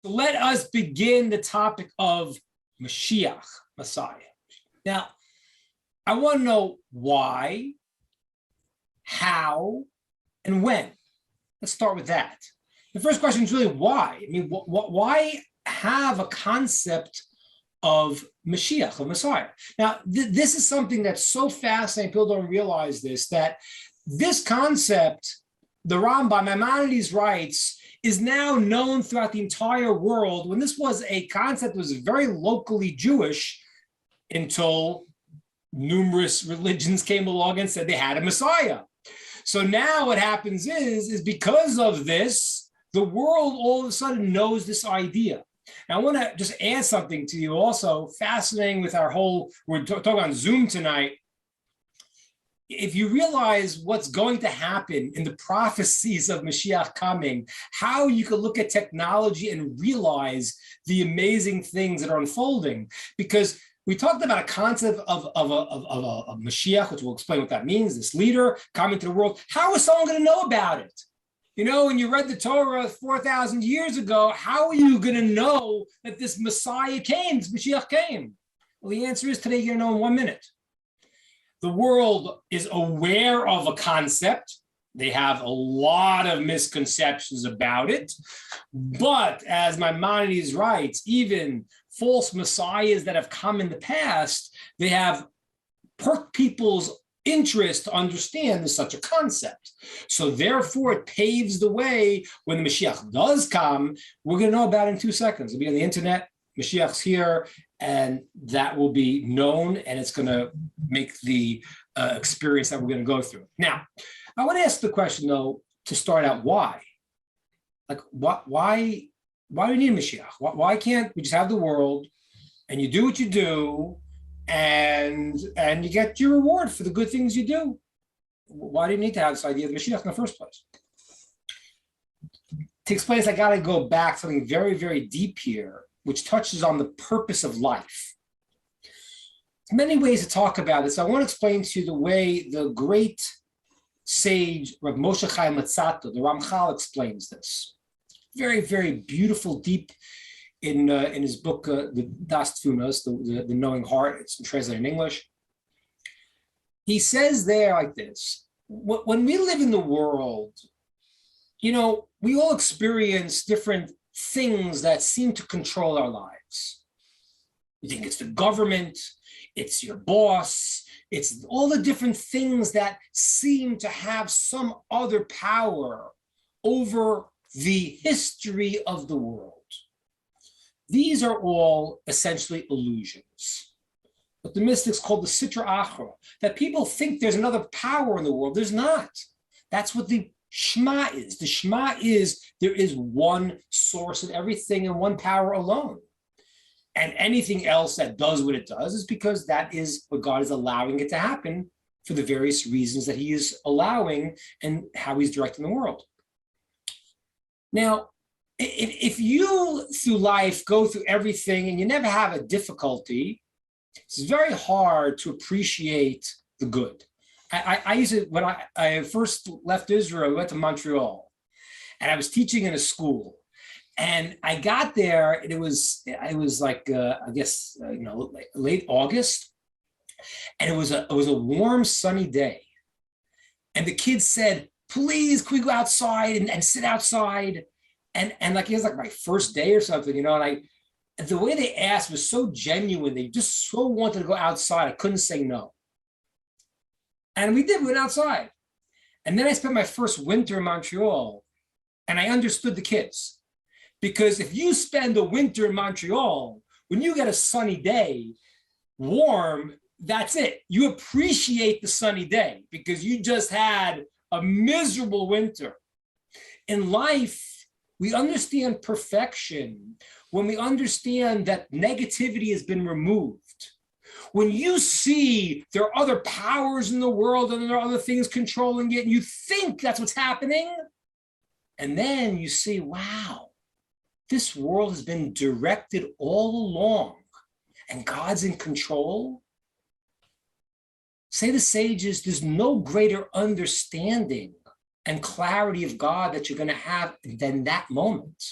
So let us begin the topic of Mashiach, Messiah. Now, I want to know why, how, and when. Let's start with that. The first question is really why. I mean, why have a concept of Mashiach, of Messiah? Now, this is something that's so fascinating. People don't realize this, that this concept, the Rambam, Maimonides writes, is now known throughout the entire world, when this was a concept that was very locally Jewish until numerous religions came along and said they had a Messiah. So now what happens is because of this, the world all of a sudden knows this idea. Now, I want to just add something to you also, fascinating with our whole, we're talking on Zoom tonight. If you realize what's going to happen in the prophecies of Mashiach coming, how you can look at technology and realize the amazing things that are unfolding. Because we talked about a concept of a Mashiach, which we'll explain what that means, this leader coming to the world. How is someone going to know about it? You know, when you read the Torah 4,000 years ago, how are you going to know that this Messiah came, this Mashiach came? Well, the answer is today you're going to know in 1 minute. The world is aware of a concept. They have a lot of misconceptions about it. But as Maimonides writes, even false messiahs that have come in the past, they have perked people's interest to understand there's such a concept. So therefore, it paves the way when the Mashiach does come. We're going to know about it in 2 seconds. It'll be on the internet. Mashiach's here, and that will be known, and it's going to make the experience that we're going to go through. Now, I want to ask the question, though, to start out, why? Like, why do we need Mashiach? Why can't we just have the world, and you do what you do, and you get your reward for the good things you do? Why do you need to have this idea of Mashiach in the first place? To explain this, I got to go back to something very, very deep here, which touches on the purpose of life. There's many ways to talk about this. I want to explain to you the way the great sage Rav Moshe Chaim Luzzatto, the Ramchal, explains this. Very, very beautiful, deep in his book, the Das Tfunas, the Knowing Heart. It's translated in English. He says there like this: when we live in the world, you know, we all experience different things that seem to control our lives. You think it's the government, it's your boss, it's all the different things that seem to have some other power over the history of the world. These are all essentially illusions. What the mystics call the Sitra Achra, that people think there's another power in the world. There's not. That's what the Shema is. The Shema is there is one source of everything and one power alone. And anything else that does what it does is because that is what God is allowing it to happen for the various reasons that he is allowing and how he's directing the world. Now, if you through life go through everything and you never have a difficulty, it's very hard to appreciate the good. I used to, when I first left Israel, I went to Montreal, and I was teaching in a school, and I got there, and it was like I guess late August, and it was a warm sunny day, and the kids said, "Please, can we go outside and sit outside?" And like it was like my first day or something, you know, and the way they asked was so genuine. They just so wanted to go outside. I couldn't say no. And we went outside. And then I spent my first winter in Montreal, and I understood the kids. Because if you spend a winter in Montreal, when you get a sunny day, warm, that's it. You appreciate the sunny day because you just had a miserable winter. In life, we understand perfection when we understand that negativity has been removed. When you see there are other powers in the world and there are other things controlling it, and you think that's what's happening, and then you see, wow, this world has been directed all along, and God's in control. Say the sages, there's no greater understanding and clarity of God that you're going to have than that moment.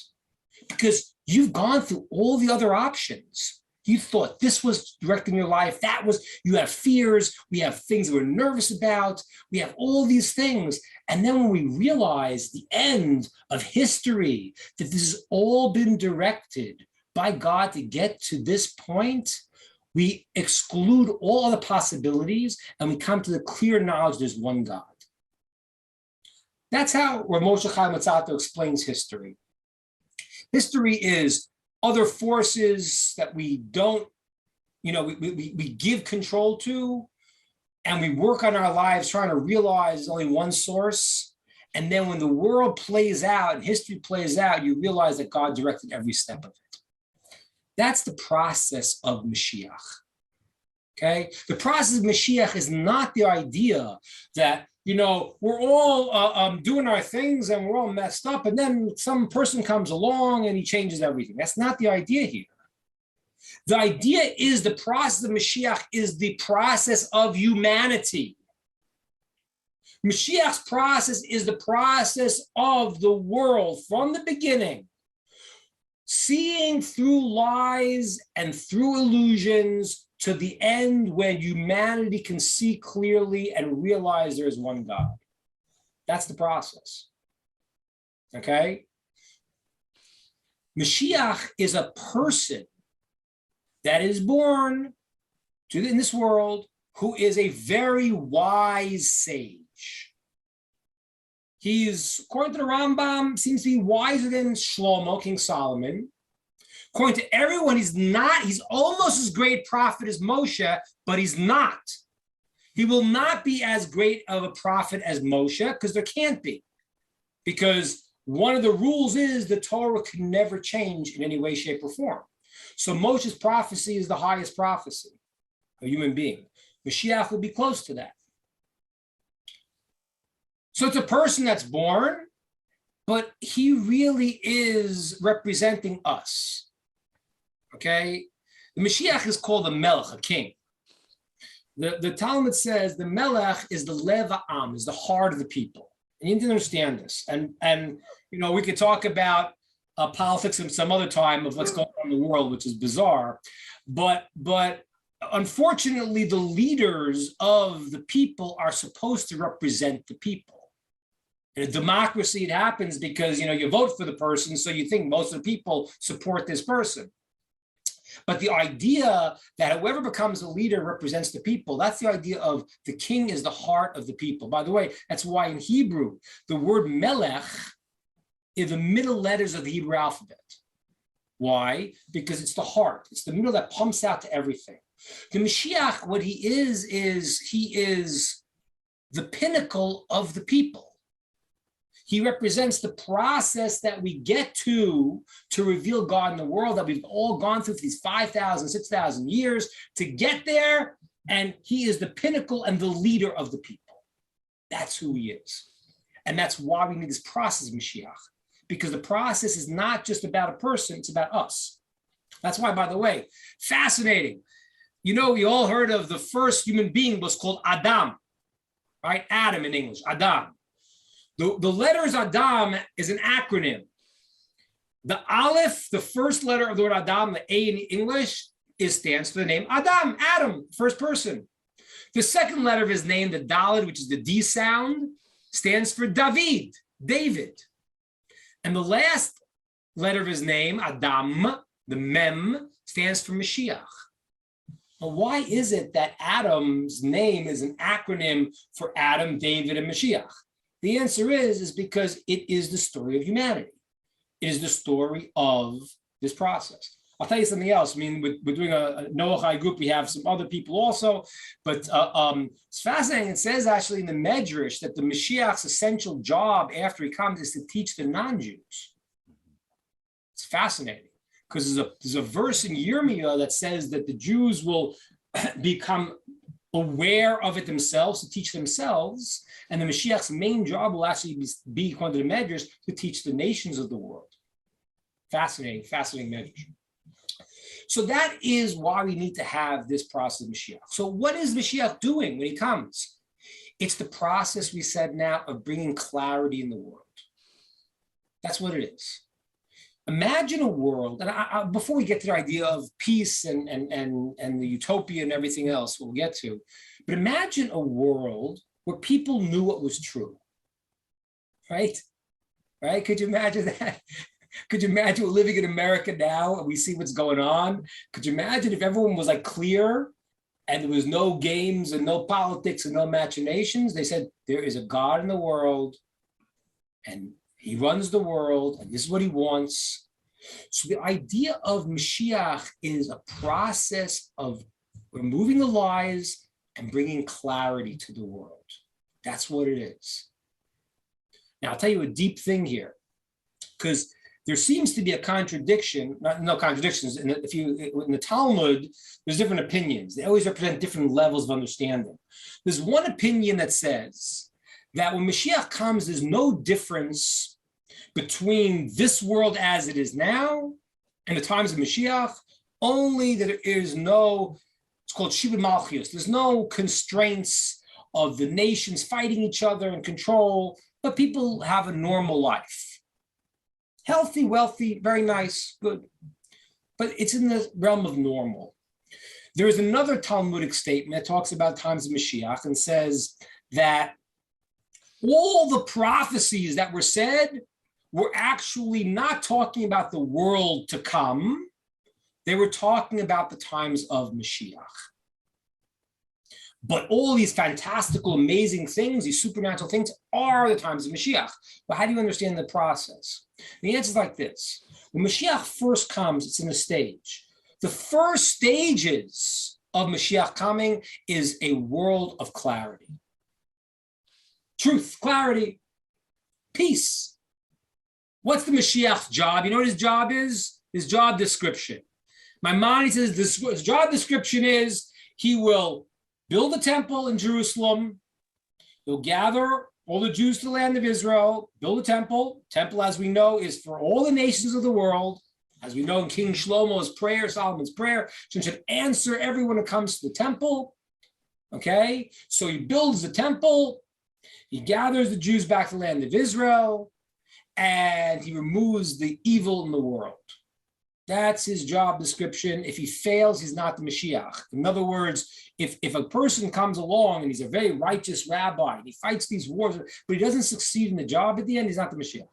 Because You've gone through all the other options. You thought this was directing your life. That was, you have fears. We have things that we're nervous about. We have all these things. And then when we realize the end of history, that this has all been directed by God to get to this point, we exclude all other possibilities and we come to the clear knowledge there's one God. That's how Rav Moshe Chaim Luzzatto explains history. History is other forces that we don't, we give control to, and we work on our lives trying to realize only one source. And then when the world plays out and history plays out, you realize that God directed every step of it. That's the process of Mashiach. Okay? The process of Mashiach is not the idea that, we're all doing our things and we're all messed up, and then some person comes along and he changes everything. That's not the idea here. The idea is the process of Mashiach is the process of humanity. Mashiach's process is the process of the world from the beginning, seeing through lies and through illusions to the end when humanity can see clearly and realize there is one God. That's the process. Okay? Mashiach is a person that is born in this world who is a very wise sage. He's, according to the Rambam, seems to be wiser than Shlomo, King Solomon. According to everyone, he's almost as great prophet as Moshe, but he's not. He will not be as great of a prophet as Moshe, because there can't be. Because one of the rules is the Torah can never change in any way, shape, or form. So Moshe's prophecy is the highest prophecy of a human being. Mashiach will be close to that. So it's a person that's born, but he really is representing us. Okay? The Mashiach is called the Melech, a king. The Talmud says the Melech is the Lev Ha'am, is the heart of the people. And you need to understand this. And we could talk about politics in some other time of what's going on in the world, which is bizarre. But unfortunately, the leaders of the people are supposed to represent the people. In a democracy, it happens because you vote for the person, so you think most of the people support this person. But the idea that whoever becomes a leader represents the people, that's the idea of the king is the heart of the people. By the way, that's why in Hebrew, the word melech is the middle letters of the Hebrew alphabet. Why? Because it's the heart. It's the middle that pumps out to everything. The Mashiach, what he is he is the pinnacle of the people. He represents the process that we get to reveal God in the world that we've all gone through for these 5,000, 6,000 years to get there. And he is the pinnacle and the leader of the people. That's who he is. And that's why we need this process of Mashiach. Because the process is not just about a person, it's about us. That's why, by the way, fascinating. We all heard of the first human being was called Adam, right? Adam in English, Adam. The letters Adam is an acronym. The Aleph, the first letter of the word Adam, the A in English, stands for the name Adam, first person. The second letter of his name, the Dalet, which is the D sound, stands for David. And the last letter of his name, Adam, the Mem, stands for Mashiach. Now, why is it that Adam's name is an acronym for Adam, David, and Mashiach? The answer is because it is the story of humanity. It is the story of this process. I'll tell you something else. I mean, we're doing a Noachai group. We have some other people also, but it's fascinating. It says actually in the Medrash that the Mashiach's essential job after he comes is to teach the non-Jews. It's fascinating because there's a verse in Yirmiyah that says that the Jews will become aware of it themselves, to teach themselves, and the Mashiach's main job will actually be according to the Medrash, to teach the nations of the world. Fascinating Medrash. So that is why we need to have this process of Mashiach. So what is Mashiach doing when he comes? It's the process, we said now, of bringing clarity in the world. That's what it is. Imagine a world, and before we get to the idea of peace and the utopia and everything else we'll get to, but imagine a world where people knew what was true, right? Right? Could you imagine that? Could you imagine we're living in America now and we see what's going on? Could you imagine if everyone was like clear and there was no games and no politics and no machinations? They said there is a God in the world and he runs the world and this is what he wants. So the idea of Mashiach is a process of removing the lies and bringing clarity to the world. That's what it is. Now, I'll tell you a deep thing here, because there seems to be a contradiction, no contradictions. In the Talmud, there's different opinions. They always represent different levels of understanding. There's one opinion that says that when Mashiach comes, there's no difference between this world as it is now and the times of Mashiach, only that there is no, it's called Shibud Malchus. There's no constraints of the nations fighting each other and control, but people have a normal life. Healthy, wealthy, very nice, good. But it's in the realm of normal. There is another Talmudic statement that talks about times of Mashiach and says that all the prophecies that were said were actually not talking about the world to come. They were talking about the times of Mashiach. But all these fantastical, amazing things, these supernatural things, are the times of Mashiach. But how do you understand the process? The answer is like this. When Mashiach first comes, it's in a stage. The first stages of Mashiach coming is a world of clarity. Truth, clarity, peace. What's the Mashiach's job? You know what his job is? His job description. Maimonides says his job description is he will build a temple in Jerusalem. He'll gather all the Jews to the land of Israel, build a temple. Temple, as we know, is for all the nations of the world. As we know in King Shlomo's prayer, Solomon's prayer, he should answer everyone who comes to the temple. Okay? So he builds the temple. He gathers the Jews back to the land of Israel. And he removes the evil in the world. That's his job description. If he fails, he's not the Mashiach. In other words, if a person comes along and he's a very righteous rabbi, and he fights these wars, but he doesn't succeed in the job at the end, he's not the Mashiach.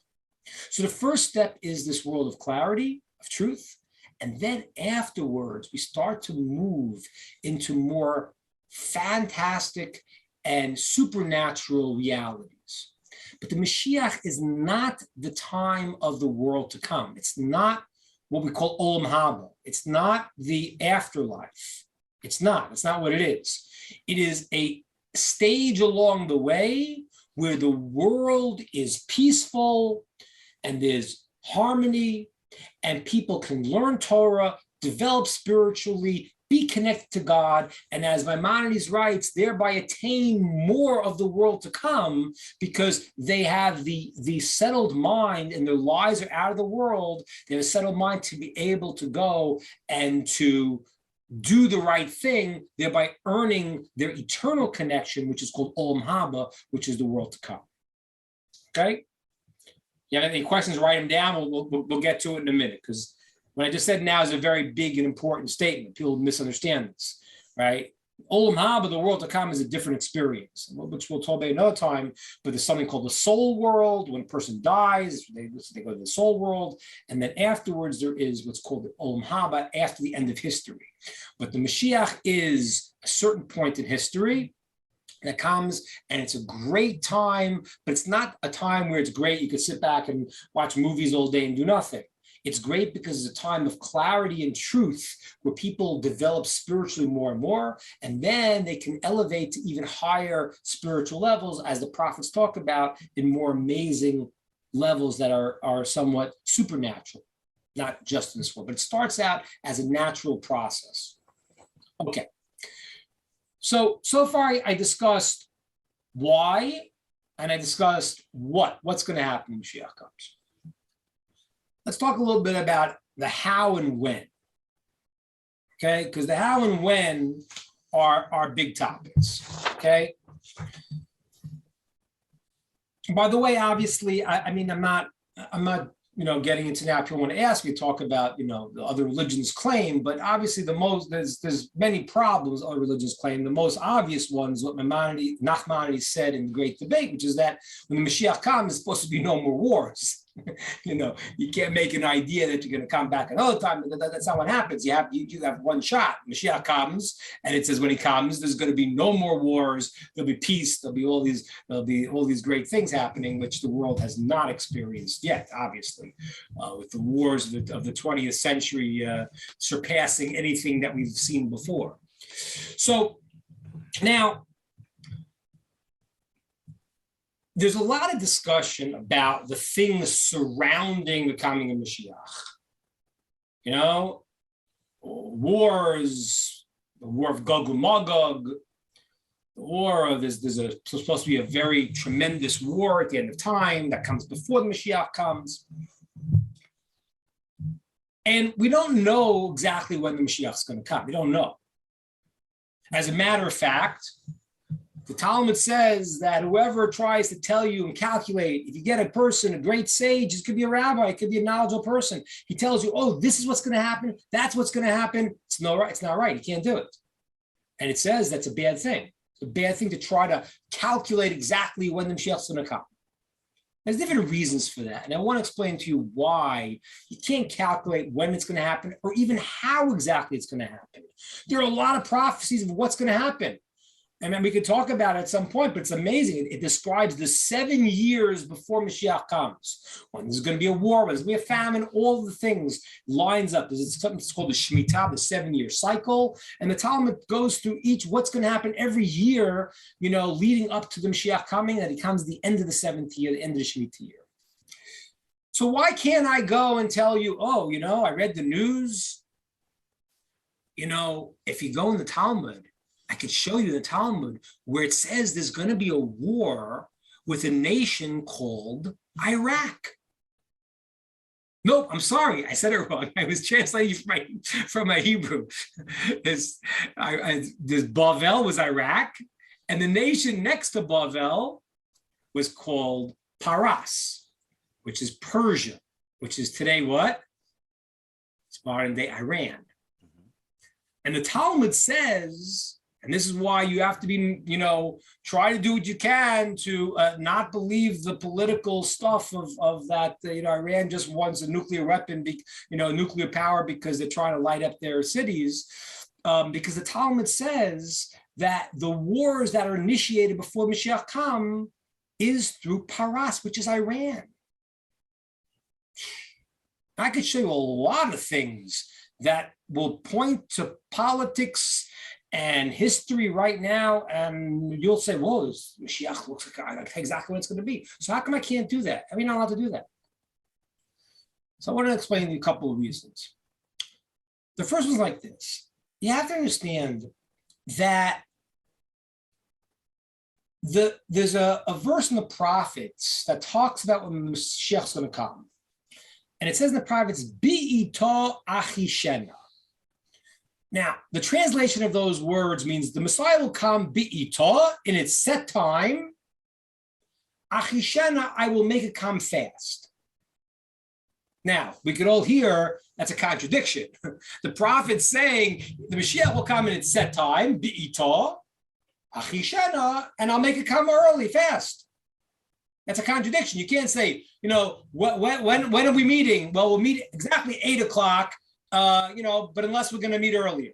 So the first step is this world of clarity, of truth. And then afterwards, we start to move into more fantastic and supernatural realities. But the Mashiach is not the time of the world to come. It's not what we call Olam Haba. It's not the afterlife. It's not what it is. It is a stage along the way where the world is peaceful and there's harmony and people can learn Torah, develop spiritually, be connected to God, and as Maimonides writes, thereby attain more of the world to come because they have the settled mind and their lives are out of the world. They have a settled mind to be able to go and to do the right thing, thereby earning their eternal connection, which is called Olam Haba, which is the world to come. Okay? You have any questions, write them down. We'll get to it in a minute, because what I just said now is a very big and important statement. People misunderstand this, right? Olam Haba, the world to come, is a different experience, which we'll talk about another time, but there's something called the soul world. When a person dies, they go to the soul world, and then afterwards there is what's called the Olam Haba after the end of history. But the Mashiach is a certain point in history that comes, and it's a great time, but it's not a time where it's great. You could sit back and watch movies all day and do nothing. It's great because it's a time of clarity and truth where people develop spiritually more and more, and then they can elevate to even higher spiritual levels, as the prophets talk about, in more amazing levels that are somewhat supernatural, not just in this world. But it starts out as a natural process. Okay. So far I discussed why, and I discussed what's going to happen when Mashiach comes. Let's talk a little bit about the how and when, okay? Because the how and when are big topics, okay? By the way, obviously, I'm not getting into now, people want to ask, we talk about, the other religions claim, but obviously there's many problems other religions claim. The most obvious one is what Nachmanides said in the Great Debate, which is that when the Mashiach comes, there's supposed to be no more wars. You can't make an idea that you're going to come back another time. That's not what happens. You have one shot. Mashiach comes, and it says when he comes, there's going to be no more wars. There'll be peace. There'll be all these great things happening, which the world has not experienced yet. Obviously, with the wars of the 20th century surpassing anything that we've seen before. So now, there's a lot of discussion about the things surrounding the coming of Mashiach. Wars, the war of Gog and Magog, the war of there's supposed to be a very tremendous war at the end of time that comes before the Mashiach comes. And we don't know exactly when the Mashiach is going to come. We don't know. As a matter of fact, the Talmud says that whoever tries to tell you and calculate, if you get a person, a great sage, it could be a rabbi, it could be a knowledgeable person. He tells you, oh, this is what's going to happen. That's what's going to happen. It's not right. You can't do it. And it says that's a bad thing. It's a bad thing to try to calculate exactly when the Mashiach is going to come. There's different reasons for that. And I want to explain to you why you can't calculate when it's going to happen or even how exactly it's going to happen. There are a lot of prophecies of what's going to happen. And then we could talk about it at some point, but it's amazing. It describes the 7 years before Mashiach comes. When there's going to be a war, when there's going to be a famine, all the things lines up. There's something that's called the Shemitah, the 7-year cycle. And the Talmud goes through what's going to happen every year, leading up to the Mashiach coming, and he comes at the end of the 7th year, the end of the Shemitah year. So why can't I go and tell you, I read the news? If you go in the Talmud, I could show you the Talmud where it says there's going to be a war with a nation called Iraq. Nope, I'm sorry, I said it wrong. I was translating from my Hebrew. This Bavel was Iraq, and the nation next to Bavel was called Paras, which is Persia, which is today what? It's modern day Iran. And the Talmud says, and this is why you have to be, try to do what you can to not believe the political stuff of that, Iran just wants a nuclear weapon, nuclear power because they're trying to light up their cities. Because the Talmud says that the wars that are initiated before Mashiach come is through Paras, which is Iran. I could show you a lot of things that will point to politics and history right now, and you'll say, "Whoa, this Mashiach looks like exactly what it's going to be." So how come I can't do that? I mean, I'm not allowed to do that. So I want to explain you a couple of reasons. The first one's like this: you have to understand that there's a verse in the prophets that talks about when the Mashiach is going to come, and it says in the prophets, "Bi'ito achishena." Now, the translation of those words means the Messiah will come bi'ito, in its set time. Achishena, I will make it come fast. Now, we could all hear that's a contradiction. The prophet's saying the Mashiach will come in its set time, bi'ito, achishena, and I'll make it come early, fast. That's a contradiction. You can't say, when are we meeting? Well, we'll meet exactly 8 o'clock. But unless we're going to meet earlier.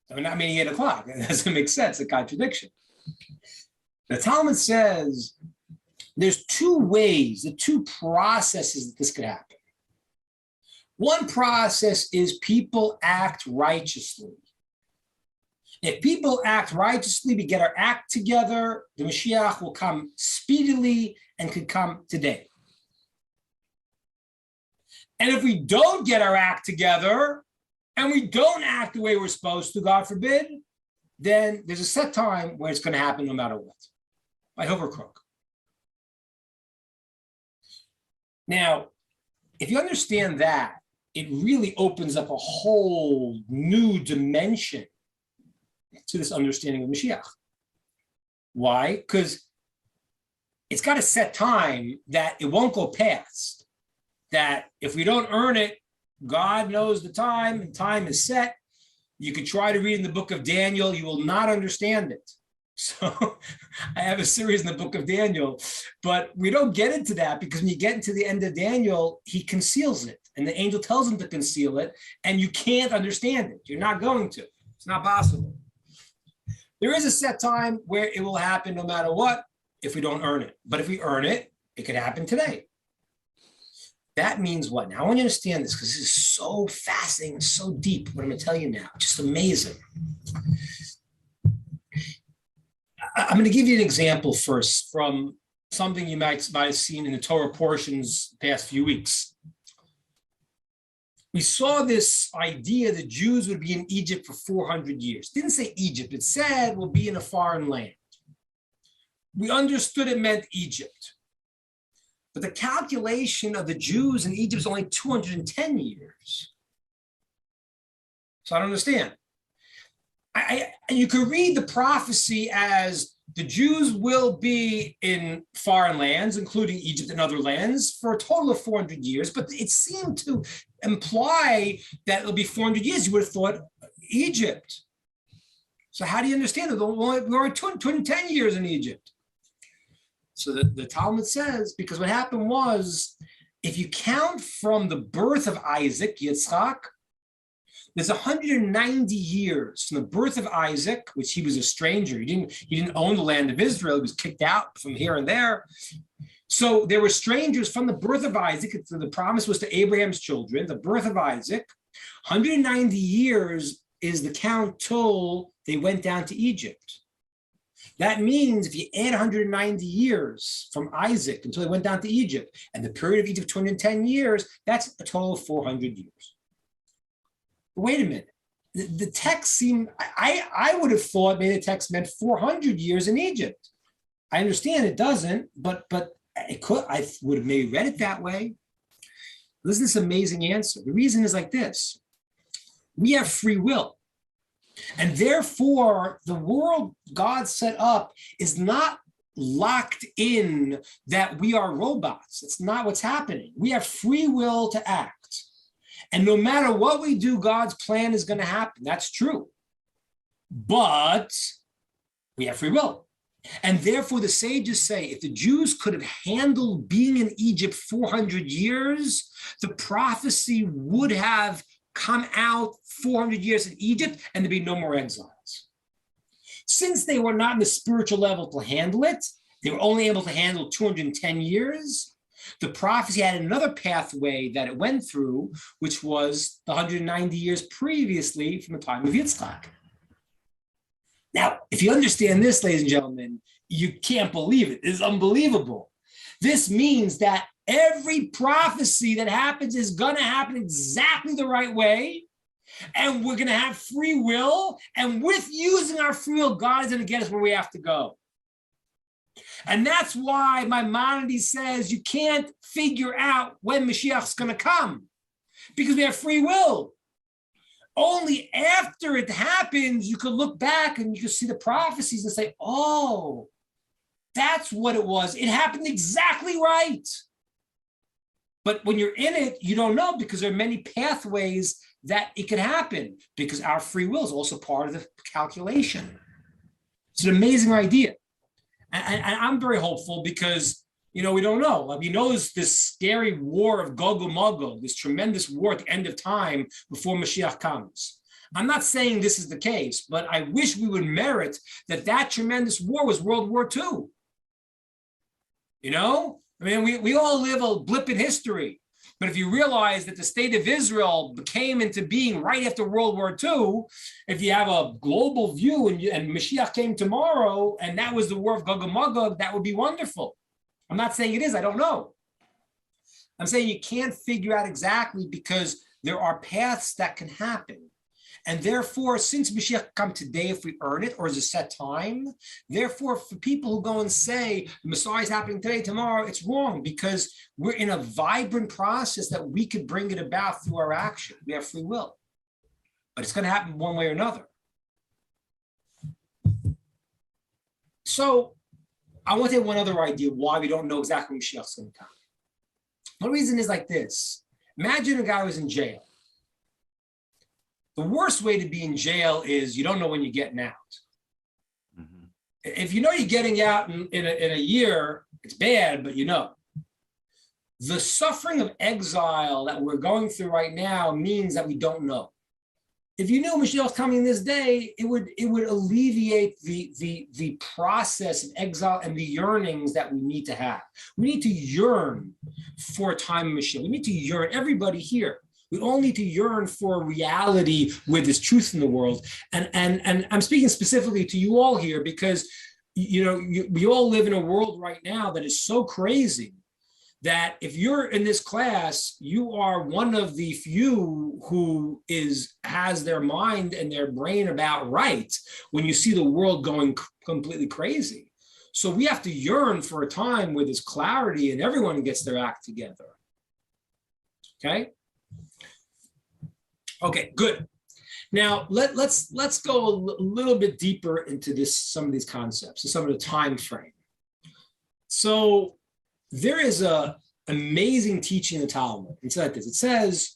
We're not meeting 8 o'clock. It doesn't make sense, a contradiction. The Talmud says there's two ways, the two processes that this could happen. One process is people act righteously. If people act righteously, we get our act together, the Mashiach will come speedily and could come today. And if we don't get our act together and we don't act the way we're supposed to, God forbid, then there's a set time where it's going to happen no matter what, by hook or crook. Now, if you understand that, it really opens up a whole new dimension to this understanding of Mashiach. Why? Because it's got a set time that it won't go past. that if we don't earn it, God knows the time, and time is set. You could try to read in the book of Daniel, you will not understand it. So I have a series in the book of Daniel, but we don't get into that because when you get into the end of Daniel, he conceals it and the angel tells him to conceal it and you can't understand it. You're not going to. It's not possible. There is a set time where it will happen no matter what if we don't earn it. But if we earn it, it could happen today. That means what? Now I want you to understand this because this is so fascinating, so deep, what I'm going to tell you now. Just amazing. I'm going to give you an example first from something you might have seen in the Torah portions the past few weeks. We saw this idea that Jews would be in Egypt for 400 years. It didn't say Egypt. It said we'll be in a foreign land. We understood it meant Egypt. But the calculation of the Jews in Egypt is only 210 years. So I don't understand. You could read the prophecy as the Jews will be in foreign lands, including Egypt and other lands, for a total of 400 years. But it seemed to imply that it'll be 400 years. You would have thought Egypt. So how do you understand it? We're 210 years in Egypt. So the Talmud says, because what happened was, if you count from the birth of Isaac, Yitzchak, there's 190 years from the birth of Isaac, which he was a stranger. He didn't own the land of Israel. He was kicked out from here and there. So there were strangers from the birth of Isaac. So the promise was to Abraham's children, the birth of Isaac. 190 years is the count till they went down to Egypt. That means if you add 190 years from Isaac until they went down to Egypt, and the period of Egypt, 210 years, that's a total of 400 years. But wait a minute. The text seemed, I would have thought maybe the text meant 400 years in Egypt. I understand it doesn't, but it could, I would have maybe read it that way. Listen to this amazing answer. The reason is like this. We have free will. And therefore, the world God set up is not locked in that we are robots. It's not what's happening. We have free will to act. And no matter what we do, God's plan is going to happen. That's true. But we have free will. And therefore, the sages say, if the Jews could have handled being in Egypt 400 years, the prophecy would have come out 400 years in Egypt and there'd be no more exiles. Since they were not in the spiritual level to handle it, they were only able to handle 210 years. The prophecy had another pathway that it went through, which was the 190 years previously from the time of Yitzchak. Now, if you understand this, ladies and gentlemen, you can't believe it. It's unbelievable. This means that every prophecy that happens is going to happen exactly the right way. And we're going to have free will. And with using our free will, God is going to get us where we have to go. And that's why Maimonides says you can't figure out when Mashiach's going to come. Because we have free will. Only after it happens, you can look back and you can see the prophecies and say, oh, that's what it was. It happened exactly right. But when you're in it, you don't know because there are many pathways that it could happen because our free will is also part of the calculation. It's an amazing idea. And I'm very hopeful because, we don't know. Like, we know there's this scary war of Gog and Magog, this tremendous war at the end of time before Mashiach comes. I'm not saying this is the case, but I wish we would merit that tremendous war was World War II. We all live a blip in history. But if you realize that the state of Israel came into being right after World War II, if you have a global view and Mashiach came tomorrow, and that was the war of Gog and Magog, that would be wonderful. I'm not saying it is, I don't know. I'm saying you can't figure out exactly because there are paths that can happen. And therefore, since Mashiach come today, if we earn it, or is a set time, therefore, for people who go and say the Messiah is happening today, tomorrow, it's wrong because we're in a vibrant process that we could bring it about through our action. We have free will, but it's going to happen one way or another. So I want to have one other idea why we don't know exactly when Mashiach's going to come. The reason is like this. Imagine a guy was in jail. The worst way to be in jail is you don't know when you're getting out. Mm-hmm. If you know you're getting out in a year, it's bad, but you know. The suffering of exile that we're going through right now means that we don't know. If you knew Mashiach was coming this day, it would alleviate the process of exile and the yearnings that we need to have. We need to yearn for a time of Mashiach. We need to yearn, everybody here. We all need to yearn for a reality where there's truth in the world. And I'm speaking specifically to you all here because we all live in a world right now that is so crazy that if you're in this class, you are one of the few who has their mind and their brain about right when you see the world going completely crazy. So we have to yearn for a time where there's clarity and everyone gets their act together. Okay? Okay, good. Now let's go a little bit deeper into some of these concepts, some of the time frame. So there is a amazing teaching in the Talmud. It's like this. It says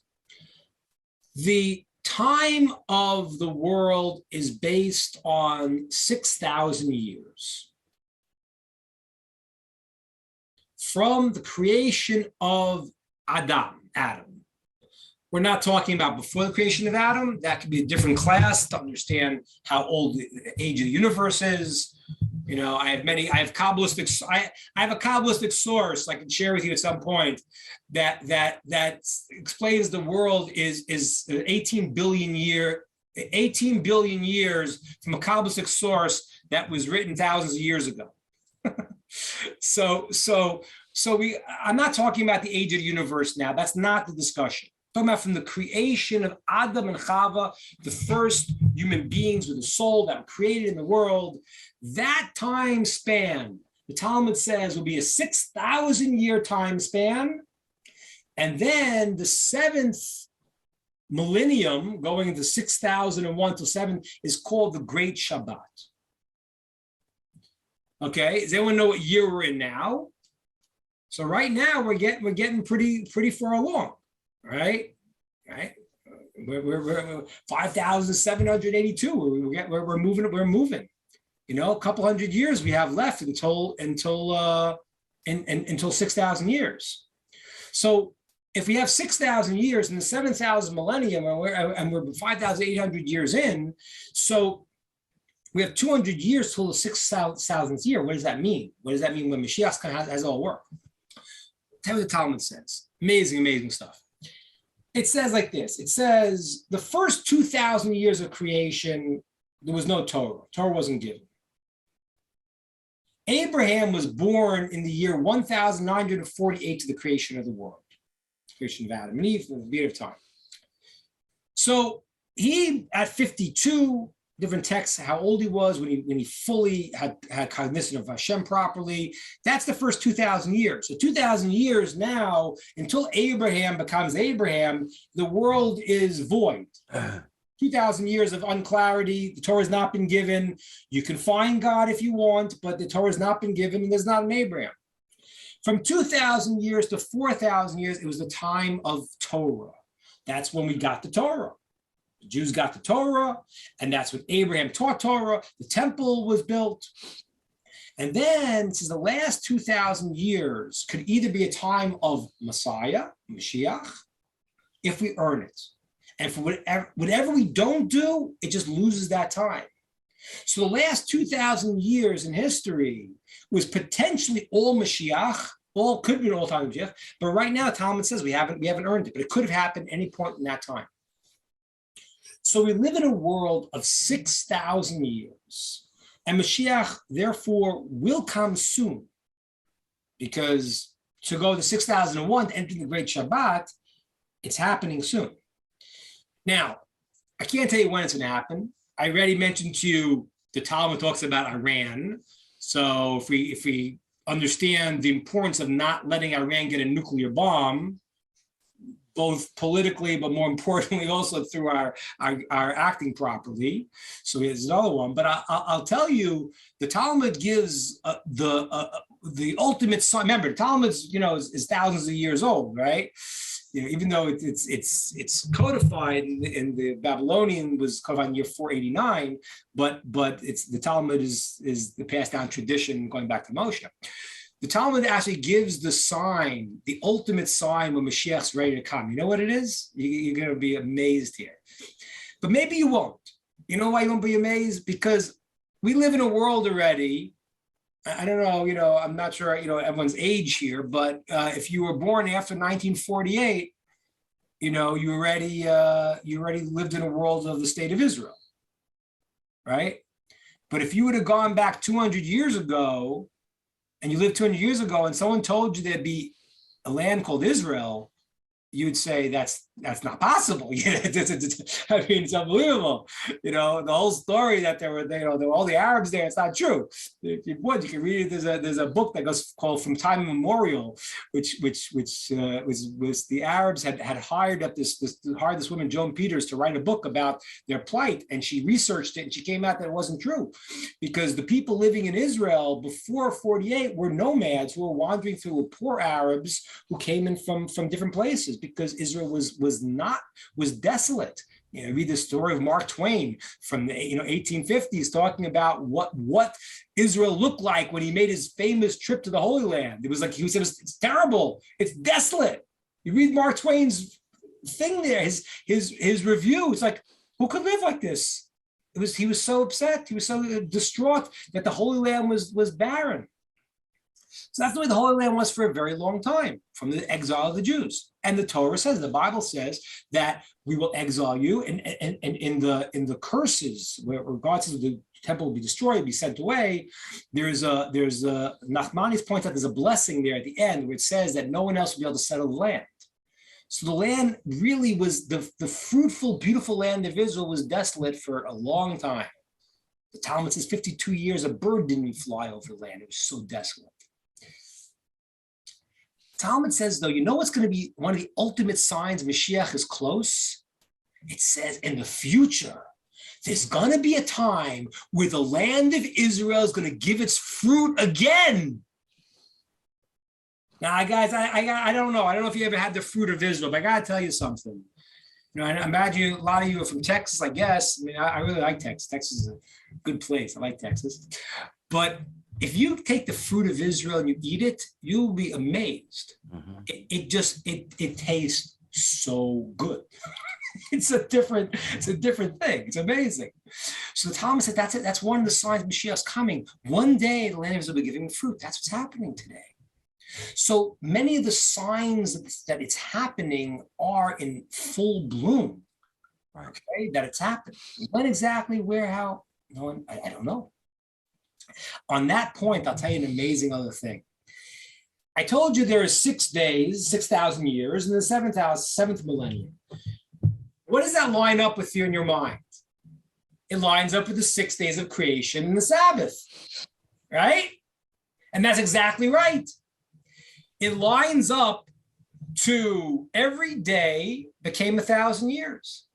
the time of the world is based on 6,000 years from the creation of Adam. We're not talking about before the creation of Adam. That could be a different class to understand how old the age of the universe is. I have a Kabbalistic source I can share with you at some point that explains the world is 18 billion years from a Kabbalistic source that was written thousands of years ago. I'm not talking about the age of the universe now. That's not the discussion. I'm talking about from the creation of Adam and Chava, the first human beings with a soul that were created in the world. That time span, the Talmud says, will be a 6,000-year time span. And then the seventh millennium, going into 6001 to 7, is called the Great Shabbat. Okay, does anyone know what year we're in now? So right now we're getting pretty far along, right? We're 5,782. We're moving. A couple hundred years we have left until 6,000 years. So if we have 6,000 years in the 7,000 millennium, and we're 5,800 years in, so we have 200 years till the 6,000th year. What does that mean? What does that mean when Mashiach has all work? Tell me what the Talmud says. Amazing stuff. It says like this. It says the first 2,000 years of creation, there was no Torah. Torah wasn't given. Abraham was born in the year 1,948 to the creation of the world, creation of Adam and Eve, for the beginning of time. So he, at 52, different texts, how old he was when he fully had cognition of Hashem properly. That's the first 2,000 years. So 2,000 years now, until Abraham becomes Abraham, the world is void. 2,000 years of unclarity. The Torah has not been given. You can find God if you want, but the Torah has not been given, and there's not an Abraham. From 2,000 years to 4,000 years, it was the time of Torah. That's when we got the Torah. The Jews got the Torah, and that's when Abraham taught Torah. The temple was built. And then, since the last 2,000 years could either be a time of Messiah, Mashiach, if we earn it. And for whatever we don't do, it just loses that time. So the last 2,000 years in history was potentially all Mashiach, all could be an all-time Mashiach, but right now Talmud says we haven't earned it, but it could have happened any point in that time. So we live in a world of 6,000 years, and Mashiach therefore will come soon, because to go to 6,001 to enter the Great Shabbat, it's happening soon. Now, I can't tell you when it's going to happen. I already mentioned to you the Talmud talks about Iran. So if we understand the importance of not letting Iran get a nuclear bomb, both politically, but more importantly, also through our acting properly. So here's another one. But I'll tell you, the Talmud gives the ultimate sign. Remember, the Talmud's, is thousands of years old, right? Even though it's codified in the Babylonian was codified in year 489, but it's the Talmud is the passed down tradition going back to Moshe. The Talmud actually gives the sign, the ultimate sign when Mashiach's ready to come. You know what it is? You're going to be amazed here. But maybe you won't. You know why you won't be amazed? Because we live in a world already. I don't know, I'm not sure, everyone's age here, but if you were born after 1948, you already lived in a world of the state of Israel, right? But if you would have gone back 200 years ago, and you lived 200 years ago, and someone told you there'd be a land called Israel, you'd say that's not possible. I mean, it's unbelievable. The whole story that there were all the Arabs there, it's not true. If you would, you can read it. There's a book that goes called From Time Immemorial, which was the Arabs had hired this woman, Joan Peters, to write a book about their plight, and she researched it, and she came out that it wasn't true, because the people living in Israel before 48 were nomads who were wandering through, were poor Arabs who came in from different places, because Israel was desolate. Read the story of Mark Twain from the 1850s, talking about what Israel looked like when he made his famous trip to the Holy Land. It was like he said, it's terrible, it's desolate. You read Mark Twain's thing there, his review. It's like, who could live like this? He was so upset, he was so distraught that the Holy Land was barren. So that's the way the Holy Land was for a very long time, from the exile of the Jews. And the Torah says, the Bible says that we will exile you. And in the curses, where God says the temple will be destroyed, be sent away, there's Nachmanides points out there's a blessing there at the end where it says that no one else will be able to settle the land. So the land really was, the fruitful, beautiful land of Israel was desolate for a long time. The Talmud says 52 years, a bird didn't fly over the land. It was so desolate. Talmud says, though, what's going to be one of the ultimate signs Mashiach is close? It says in the future, there's going to be a time where the land of Israel is going to give its fruit again. Now, guys, I don't know. I don't know if you ever had the fruit of Israel, but I got to tell you something. I imagine a lot of you are from Texas, I guess. I mean, I really like Texas. Texas is a good place. I like Texas. But if you take the fruit of Israel and you eat it, you'll be amazed. Mm-hmm. It tastes so good. It's a different thing. It's amazing. So the Talmud said that's it. That's one of the signs Mashiach's coming. One day the land of Israel will be giving fruit. That's what's happening today. So many of the signs that it's happening are in full bloom. Okay, that it's happening. When exactly, where, how? No one, I don't know. On that point, I'll tell you an amazing other thing. I told you there are 6 days, 6,000 years, and the seventh millennium. What does that line up with you in your mind? It lines up with the 6 days of creation and the Sabbath, right? And that's exactly right. It lines up to every day became 1,000 years.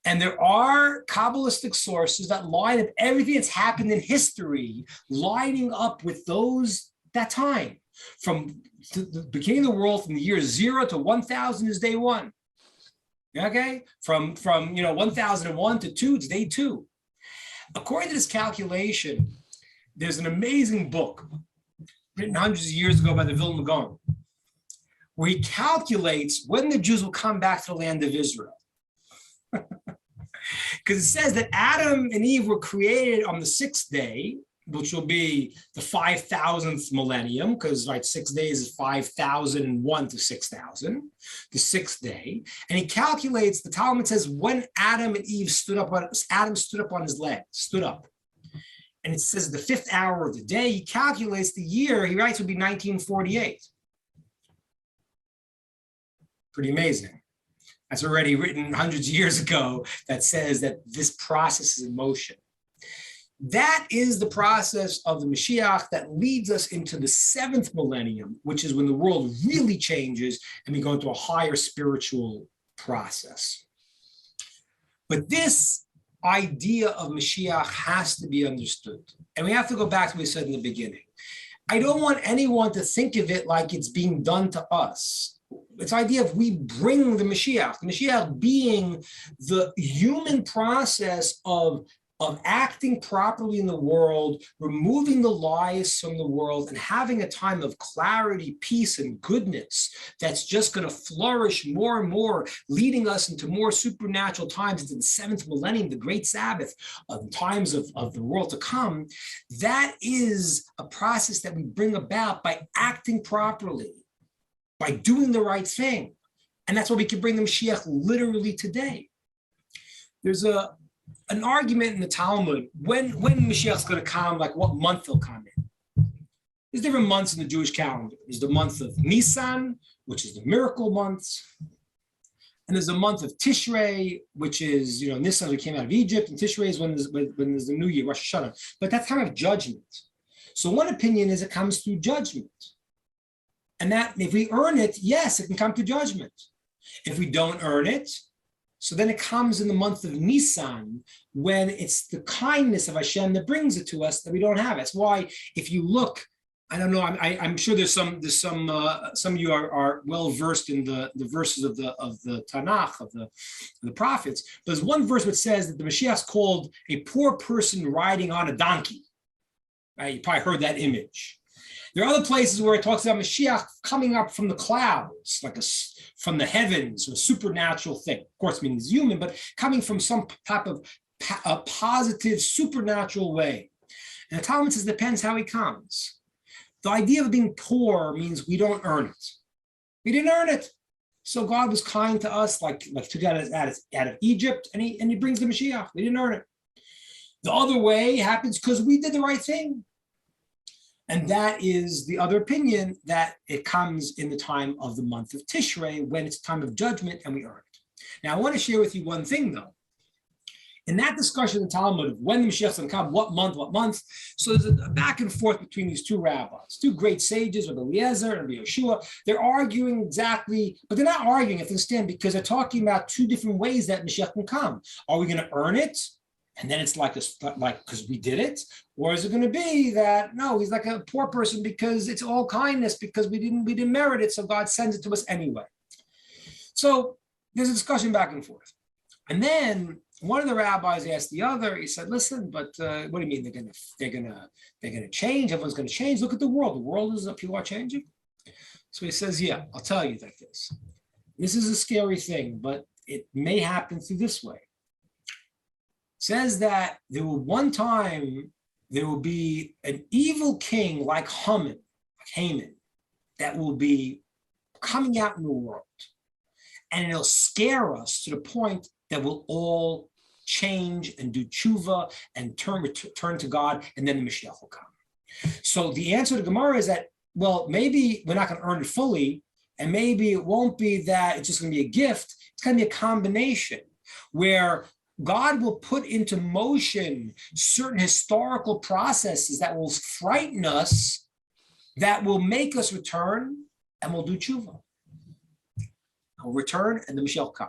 And there are Kabbalistic sources that line up everything that's happened in history, lining up with that time. From the beginning of the world, from the year 0 to 1,000 is day 1. Okay? From 1,001 to 2, it's day 2. According to this calculation, there's an amazing book written hundreds of years ago by the Vilna Gaon, where he calculates when the Jews will come back to the land of Israel. Because it says that Adam and Eve were created on the 6th day, which will be the 5,000th millennium, because 6 days is 5,001 to 6,000, the 6th day. And he calculates, the Talmud says, when Adam and Eve Adam stood up on his legs, stood up. And it says the 5th hour of the day, he calculates the year, he writes, would be 1948. Pretty amazing. That's already written hundreds of years ago that says that this process is in motion. That is the process of the Mashiach that leads us into the 7th millennium, which is when the world really changes and we go into a higher spiritual process. But this idea of Mashiach has to be understood. And we have to go back to what we said in the beginning. I don't want anyone to think of it like it's being done to us. It's the idea of we bring the Mashiach being the human process of acting properly in the world, removing the lies from the world, and having a time of clarity, peace, and goodness that's just going to flourish more and more, leading us into more supernatural times, into the seventh millennium, the great Sabbath, times of the world to come. That is a process that we bring about by acting properly, by doing the right thing. And that's why we can bring the Mashiach literally today. There's an argument in the Talmud when Mashiach's going to come, like what month he'll come in. There's different months in the Jewish calendar. There's the month of Nisan, which is the miracle months. And there's a month of Tishrei, which is, Nisan, we came out of Egypt, and Tishrei is when there's the new year, Rosh Hashanah. But that's kind of judgment. So one opinion is it comes through judgment. And that if we earn it, yes, it can come through judgment. If we don't earn it, so then it comes in the month of Nisan, when it's the kindness of Hashem that brings it to us that we don't have. That's why if you look, I don't know, I'm sure there's some of you are well versed in the verses of the Tanakh, of the prophets. But there's one verse which says that the Mashiach is called a poor person riding on a donkey. Right? You probably heard that image. There are other places where it talks about Mashiach coming up from the clouds, like from the heavens, a supernatural thing. Of course, meaning he's human, but coming from some type of a positive, supernatural way. And the Talmud says it depends how he comes. The idea of being poor means we don't earn it. We didn't earn it. So God was kind to us, like took us out of Egypt, and he brings the Mashiach. We didn't earn it. The other way happens because we did the right thing. And that is the other opinion, that it comes in the time of the month of Tishrei, when it's time of judgment and we earn it. Now, I want to share with you one thing, though. In that discussion in the Talmud of when the Mashiach is going to come, what month, so there's a back and forth between these two rabbis, two great sages, Rabbi Eliezer and Rabbi Yeshua. They're arguing exactly, but they're not arguing, if you understand, because they're talking about two different ways that Mashiach can come. Are we going to earn it? And then it's like because we did it, or is it going to be that no, he's like a poor person because it's all kindness because we didn't merit it, so God sends it to us anyway. So there's a discussion back and forth, and then one of the rabbis asked the other. He said, "Listen, but what do you mean they're gonna change? Everyone's going to change. Look at the world. The world is people are changing." So he says, "Yeah, I'll tell you like this. This is a scary thing, but it may happen through this way." Says that there will be an evil king like Haman, that will be coming out in the world, and it'll scare us to the point that we'll all change and do tshuva and turn to God, and then the Mashiach will come. So the answer to Gemara is that, well, maybe we're not going to earn it fully, and maybe it won't be that it's just going to be a gift. It's going to be a combination where God will put into motion certain historical processes that will frighten us, that will make us return, and we'll do tshuva. I'll return, and the Mashiach will come.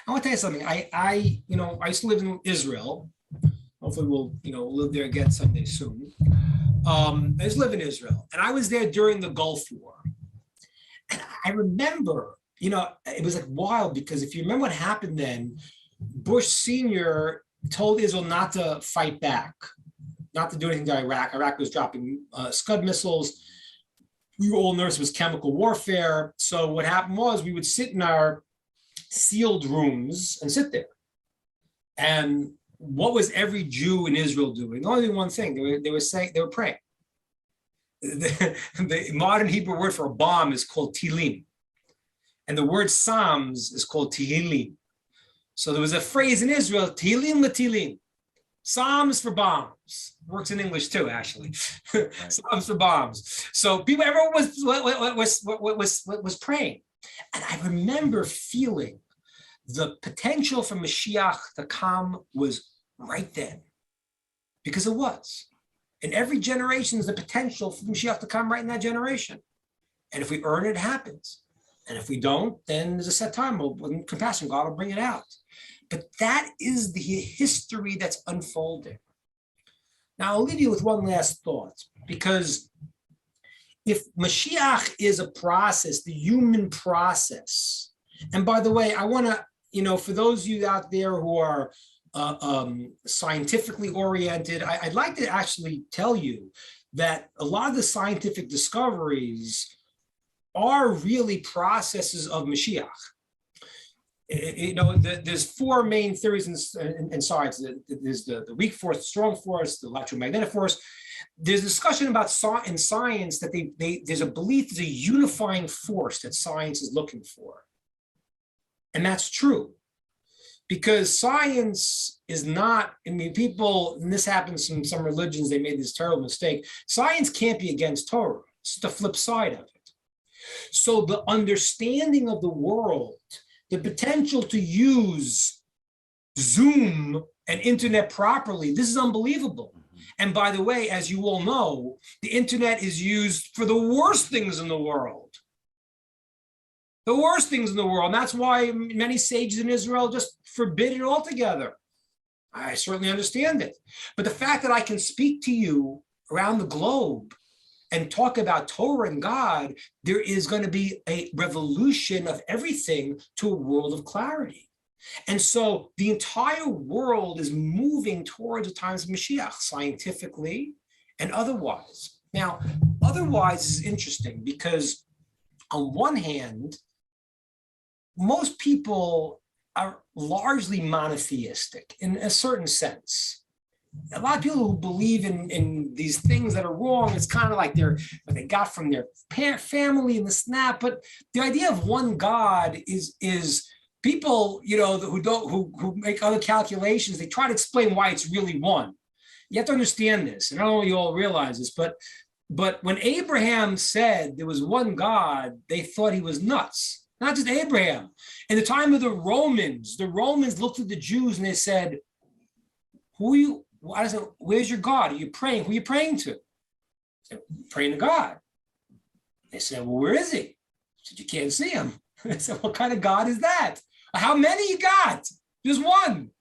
I want to tell you something. I used to live in Israel. Hopefully, we'll live there again someday soon. I used to live in Israel, and I was there during the Gulf War. And I remember, it was like wild, because if you remember what happened then, Bush Sr. told Israel not to fight back, not to do anything to Iraq. Iraq was dropping Scud missiles. We were all nervous. It was chemical warfare. So what happened was we would sit in our sealed rooms and sit there. And what was every Jew in Israel doing? Only one thing. They were praying. The modern Hebrew word for a bomb is called tilim. And the word Psalms is called Tehillim. So there was a phrase in Israel, Tehillim l'Tehillim, Psalms for bombs. Works in English too, actually. Right. Psalms for bombs. So everyone was praying, and I remember feeling the potential for Mashiach to come was right then, because it was. In every generation, there's the potential for Mashiach to come right in that generation, and if we earn it, it happens. And if we don't, then there's a set time. With compassion, God will bring it out. But that is the history that's unfolding. Now, I'll leave you with one last thought, because if Mashiach is a process, the human process, and by the way, I want to, for those of you out there who are scientifically oriented, I'd like to actually tell you that a lot of the scientific discoveries are really processes of Mashiach. There's four main theories in science. There's the weak force, the strong force, the electromagnetic force. There's a discussion about in science that there's a belief, there's a unifying force that science is looking for. And that's true. Because science is not, people, and this happens in some religions, they made this terrible mistake. Science can't be against Torah. It's the flip side of it. So the understanding of the world, the potential to use Zoom and internet properly, this is unbelievable. And by the way, as you all know, the internet is used for the worst things in the world. The worst things in the world. And that's why many sages in Israel just forbid it altogether. I certainly understand it. But the fact that I can speak to you around the globe and talk about Torah and God, there is going to be a revolution of everything to a world of clarity. And so the entire world is moving towards the times of Mashiach, scientifically and otherwise. Now, otherwise is interesting because on one hand, most people are largely monotheistic in a certain sense. A lot of people who believe in these things that are wrong, it's kind of like what they got from their family and this and that. But the idea of one God is people, who make other calculations, they try to explain why it's really one. You have to understand this, and I don't know if you all realize this, but when Abraham said there was one God, they thought he was nuts. Not just Abraham. In the time of the Romans looked at the Jews and they said, where's your God? Are you praying? Who are you praying to? I said, praying to God. They said, well, where is he? I said, you can't see him. I said, what kind of God is that? How many you got? There's one.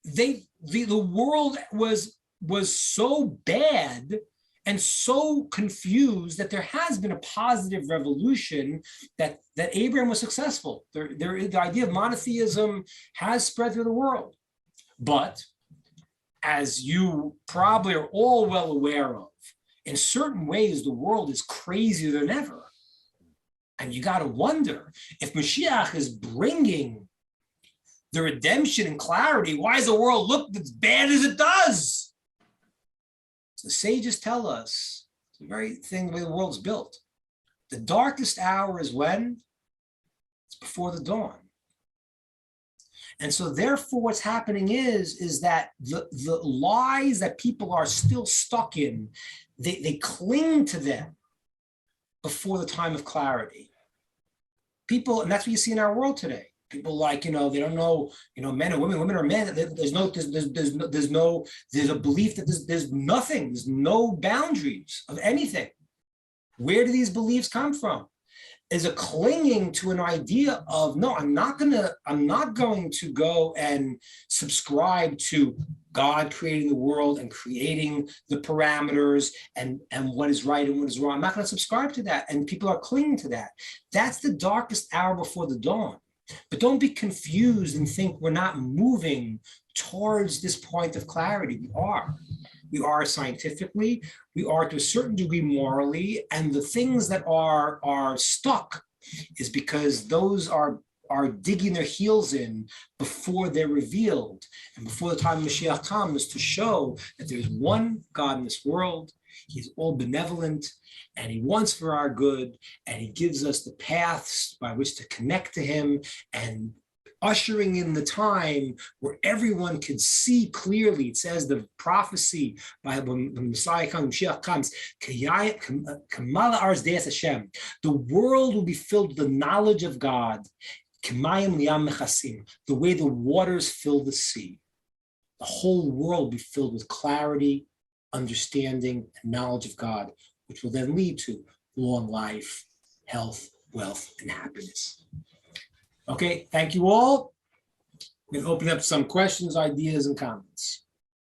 The world was so bad and so confused that there has been a positive revolution that Abraham was successful. The idea of monotheism has spread through the world. But as you probably are all well aware of, in certain ways, the world is crazier than ever. And you got to wonder, if Mashiach is bringing the redemption and clarity, why does the world look as bad as it does? The sages tell us, it's the very thing the way the world's built. The darkest hour is when? It's before the dawn. And so therefore what's happening is that the lies that people are still stuck in, they cling to them before the time of clarity. People, and that's what you see in our world today. People they don't know, men and women are men. There's a belief that there's nothing, there's no boundaries of anything. Where do these beliefs come from? Is a clinging to an idea of, no, I'm not going to go and subscribe to God creating the world and creating the parameters and what is right and what is wrong. I'm not going to subscribe to that. And people are clinging to that. That's the darkest hour before the dawn. But don't be confused and think we're not moving towards this point of clarity. We are. We are scientifically, we are to a certain degree morally, and the things that are stuck is because those are digging their heels in before they're revealed. And before the time Mashiach comes to show that there's one God in this world, he's all benevolent, and he wants for our good, and he gives us the paths by which to connect to him, and ushering in the time where everyone could see clearly. It says the prophecy by when the Messiah comes, Mashiach comes, the world will be filled with the knowledge of God, the way the waters fill the sea. The whole world will be filled with clarity, understanding, and knowledge of God, which will then lead to long life, health, wealth, and happiness. Okay, thank you all. We're going to open up some questions, ideas, and comments.